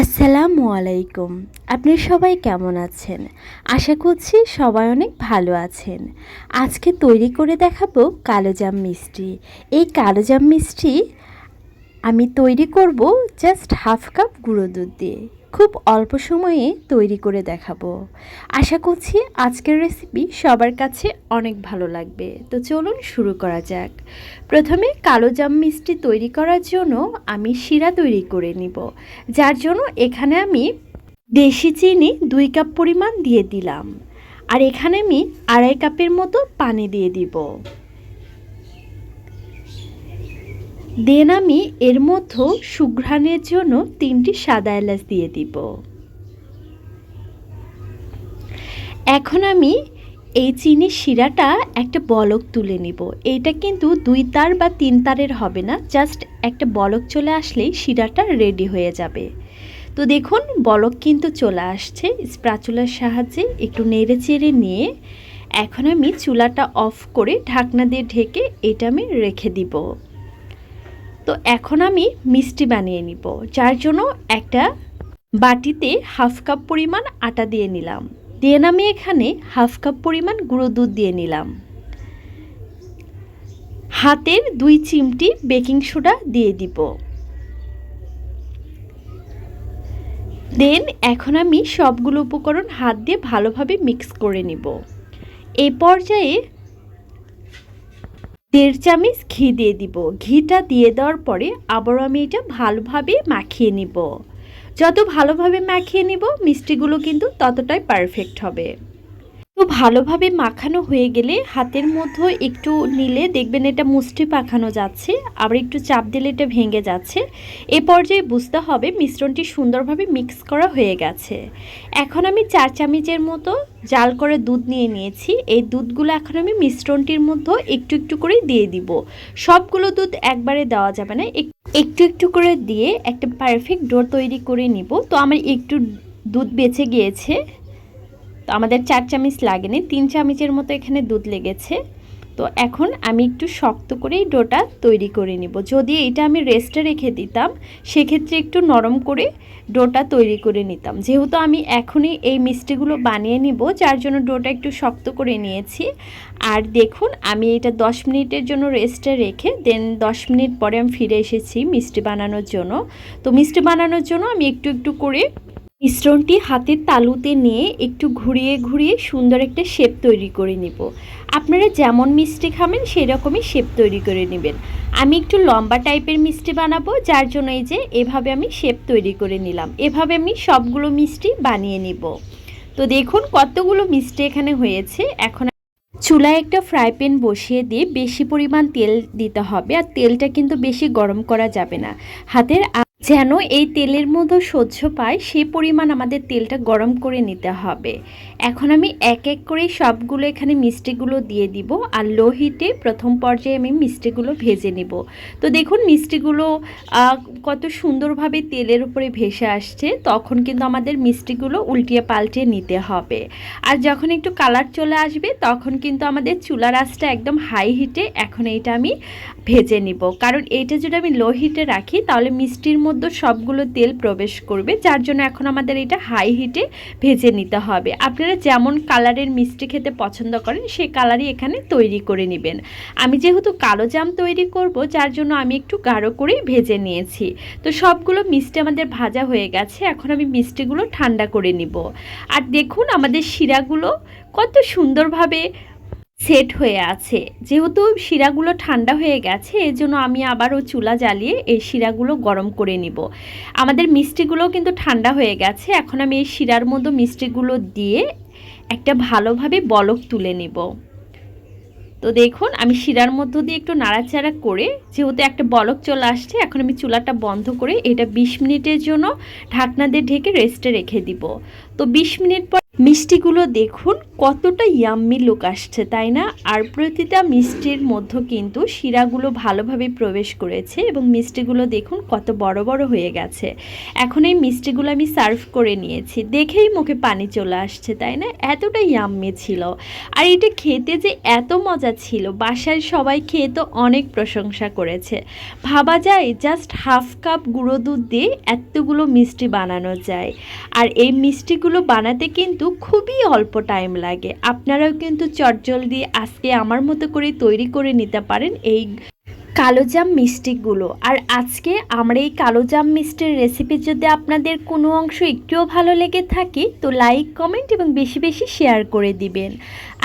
আসসালামু আলাইকুম। আপনারা সবাই কেমন আছেন? আশা করছি সবাই অনেক ভালো আছেন। আজকে তৈরি করে দেখাবো কালোজাম মিষ্টি। এই কালোজাম মিষ্টি আমি তৈরি করব জাস্ট হাফ কাপ গুঁড়ো দুধ দিয়ে। খুব অল্প সময়ে তৈরি করে দেখাবো। আশা করছি আজকের রেসিপি সবার কাছে অনেক ভালো লাগবে। তো চলুন শুরু করা যাক। প্রথমে কালোজাম মিষ্টি তৈরি করার জন্য আমি শিরা তৈরি করে নিব। যার জন্য এখানে আমি দেশি চিনি 2 কাপ পরিমাণ দিয়ে দিলাম। আর এখানে আমি 2.5 কাপের মতো পানি দিয়ে দিব। দেন আমি এর মধ্যে সুঘ্রাণের জন্য 3টি সাদা এলাচ দিয়ে দিব। এখন আমি এই চিনির শিরাটা একটা বলক তুলে নিব। এইটা কিন্তু 2 তার বা 3 তারের হবে না, জাস্ট একটা বলক চলে আসলেই শিরাটা রেডি হয়ে যাবে। তো দেখুন বলক কিন্তু চলে আসছে। স্প্যাচুলার সাহায্যে একটু নেড়ে চেড়ে নিয়ে এখন আমি চুলাটা অফ করে ঢাকনা দিয়ে ঢেকে এটা আমি রেখে দিব। তো এখন আমি মিষ্টি বানিয়ে নিব, যার জন্য একটা বাটিতে হাফ কাপ পরিমাণ আটা দিয়ে নিলাম। দেন আমি এখানে হাফ কাপ পরিমাণ গুঁড়ো দুধ দিয়ে নিলাম। হাতের 2 চিমটি বেকিং সোডা দিয়ে দিব। দেন এখন আমি সবগুলো উপকরণ হাত দিয়ে ভালোভাবে মিক্স করে নিব। এই পর্যায়ে 1.5 চামচ ঘি দিয়ে দিব। ঘিটা দিয়ে দেওয়ার পরে আবারও আমি এটা ভালোভাবে মাখিয়ে নিব। যত ভালোভাবে মাখিয়ে নিব মিষ্টিগুলো কিন্তু ততটাই পারফেক্ট হবে। তো ভালোভাবে মাখানো হয়ে গেলে হাতের মধ্যে একটু নিলে দেখবেন এটা মুষ্টি পাখানো যাচ্ছে, আবার একটু চাপ দিলে এটা ভেঙে যাচ্ছে। এ পর্যায়ে বুঝতে হবে মিশ্রণটি সুন্দরভাবে মিক্স করা হয়ে গেছে। এখন আমি 4 চামচের মতো জাল করে দুধ নিয়ে নিয়েছি। এই দুধগুলো এখন আমি মিশ্রণটির মধ্যে একটু একটু করে দিয়ে দিব। সবগুলো দুধ একবারে দেওয়া যাবে না, একটু একটু করে দিয়ে একটা পারফেক্ট ডো তৈরি করে নিব। তো আমার একটু দুধ বেঁচে গিয়েছে, তো আমাদের 4 চামচ লাগেনি, 3 চামচের মতো এখানে দুধ লেগেছে। তো এখন আমি একটু শক্ত করেই ডোটা তৈরি করে নিব। যদি এটা আমি রেস্টে রেখে দিতাম সেক্ষেত্রে একটু নরম করে ডোটা তৈরি করে নিতাম। যেহেতু আমি এখনই এই মিষ্টিগুলো বানিয়ে নিব, যার জন্য ডোটা একটু শক্ত করে নিয়েছি। আর দেখুন আমি এটা 10 মিনিটের জন্য রেস্টে রেখে দেন 10 মিনিট পরে আমি ফিরে এসেছি মিষ্টি বানানোর জন্য। তো মিষ্টি বানানোর জন্য আমি একটু একটু করে মিশ্রণটি হাতের তালুতে নিয়ে একটু ঘুরিয়ে ঘুরিয়ে সুন্দর একটা শেপ তৈরি করে নিব। আপনারা যেমন মিষ্টি খাবেন সেরকমই শেপ তৈরি করে নেবেন। আমি একটু লম্বা টাইপের মিষ্টি বানাবো, যার জন্য এই যে এভাবে আমি শেপ তৈরি করে নিলাম। এভাবে আমি সবগুলো মিষ্টি বানিয়ে নিব। তো দেখুন কতগুলো মিষ্টি এখানে হয়েছে। এখন চুলায় একটা ফ্রাই প্যান বসিয়ে দিয়ে বেশি পরিমাণ তেল দিতে হবে। আর তেলটা কিন্তু বেশি গরম করা যাবে না, হাতের যেন এই তেলের মধ্যে সহ্য পায় সেই পরিমাণ আমাদের তেলটা গরম করে নিতে হবে। এখন আমি এক এক করে সবগুলো এখানে মিষ্টিগুলো দিয়ে দিব। আর লো হিটে প্রথম পর্যায়ে আমি মিষ্টিগুলো ভেজে নেব। তো দেখুন মিষ্টিগুলো কত সুন্দরভাবে তেলের উপরে ভেসে আসছে। তখন কিন্তু আমাদের মিষ্টিগুলো উল্টিয়ে পাল্টে নিতে হবে। আর যখন একটু কালার চলে আসবে তখন কিন্তু আমাদের চুলার আঁচটা একদম হাই হিটে এখন এইটা আমি ভেজে নিব। কারণ এইটা যদি আমি লো হিটে রাখি তাহলে মিষ্টির মধ্যে সবগুলো তেল প্রবেশ করবে, যার জন্য এখন আমাদের এটা হাই হিটে ভেজে নিতে হবে। আপনারা যেমন কালারের মিষ্টি খেতে পছন্দ করেন সেই কালারই এখানে তৈরি করে নেবেন। আমি যেহেতু কালো জাম তৈরি করব, যার জন্য আমি একটু গাঢ় করেই ভেজে নিয়েছি। তো সবগুলো মিষ্টি আমাদের ভাজা হয়ে গেছে। এখন আমি মিষ্টিগুলো ঠান্ডা করে নিব। আর দেখুন আমাদের শিরাগুলো কত সুন্দরভাবে সেট হয়ে আছে। যেহেতু শিরাগুলো ঠান্ডা হয়ে গেছে এজন্য আমি আবারও চুলা জ্বালিয়ে এই শিরাগুলো গরম করে নিব। আমাদের মিষ্টিগুলো কিন্তু ঠান্ডা হয়ে গেছে। এখন আমি এই শিরার মধ্যে মিষ্টিগুলো দিয়ে একটা ভালোভাবে বলক তুলে নিব। তো দেখুন আমি শিরার মধ্য দিয়ে একটু নাড়াচাড়া করে যেহেতু একটা বলক চলে আসছে, এখন আমি চুলাটা বন্ধ করে এটা 20 মিনিটের জন্য ঢাকনা দিয়ে ঢেকে রেস্টে রেখে দিব। তো 20 মিনিট পর মিষ্টিগুলো দেখুন কতটা ইয়াম্মি লুক আসছে, তাই না? আর প্রতিটা মিষ্টির মধ্যে কিন্তু শিরাগুলো ভালোভাবে প্রবেশ করেছে এবং মিষ্টিগুলো দেখুন কত বড় বড় হয়ে গেছে। এখন এই মিষ্টিগুলো আমি সার্ভ করে নিয়েছি, দেখেই মুখে পানি চলে আসছে, তাই না? এতটা ইয়াম্মি ছিল। আর এটা খেতে যে এত মজা ছিল, বাসায় সবাই খেয়ে তো অনেক প্রশংসা করেছে। ভাবা যায় জাস্ট হাফ কাপ গুঁড়ো দুধ দিয়ে এতগুলো মিষ্টি বানানো যায়। আর এই মিষ্টিগুলো বানাতে কিন্তু খুবই অল্প টাইম লাগে। আপনারাও কিন্তু চটজলদি আজকে আমার মতো করে তৈরি করে নিতে পারেন এই কালোজাম মিষ্টিগুলো। আর আজকে আমার এই কালোজাম মিষ্টির রেসিপি যদি আপনাদের কোনো অংশ একটুও ভালো লেগে থাকে তো লাইক, কমেন্ট এবং বেশি বেশি শেয়ার করে দিবেন।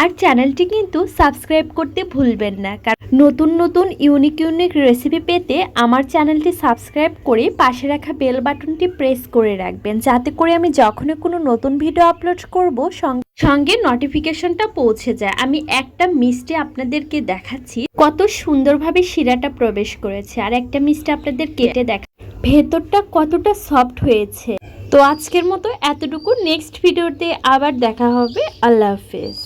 আর চ্যানেলটি কিন্তু সাবস্ক্রাইব করতে ভুলবেন না, কারণ নতুন নতুন ইউনিক ইউনিক রেসিপি পেতে আমার চ্যানেলটি সাবস্ক্রাইব করে পাশে রাখা বেল বাটনটি প্রেস করে রাখবেন, যাতে করে আমি যখনই কোনো নতুন ভিডিও আপলোড করব সঙ্গে নোটিফিকেশনটা পৌঁছে যায়। আমি একটা মিষ্টি আপনাদেরকে দেখাচ্ছি কত সুন্দরভাবে শিরাটা প্রবেশ করেছে, আর একটা মিষ্টি আপনাদের কেটে দেখা ভেতরটা কতটা সফট হয়েছে। তো আজকের মতো এতটুকু, নেক্সট ভিডিওতে আবার দেখা হবে। আল্লাহ হাফেজ।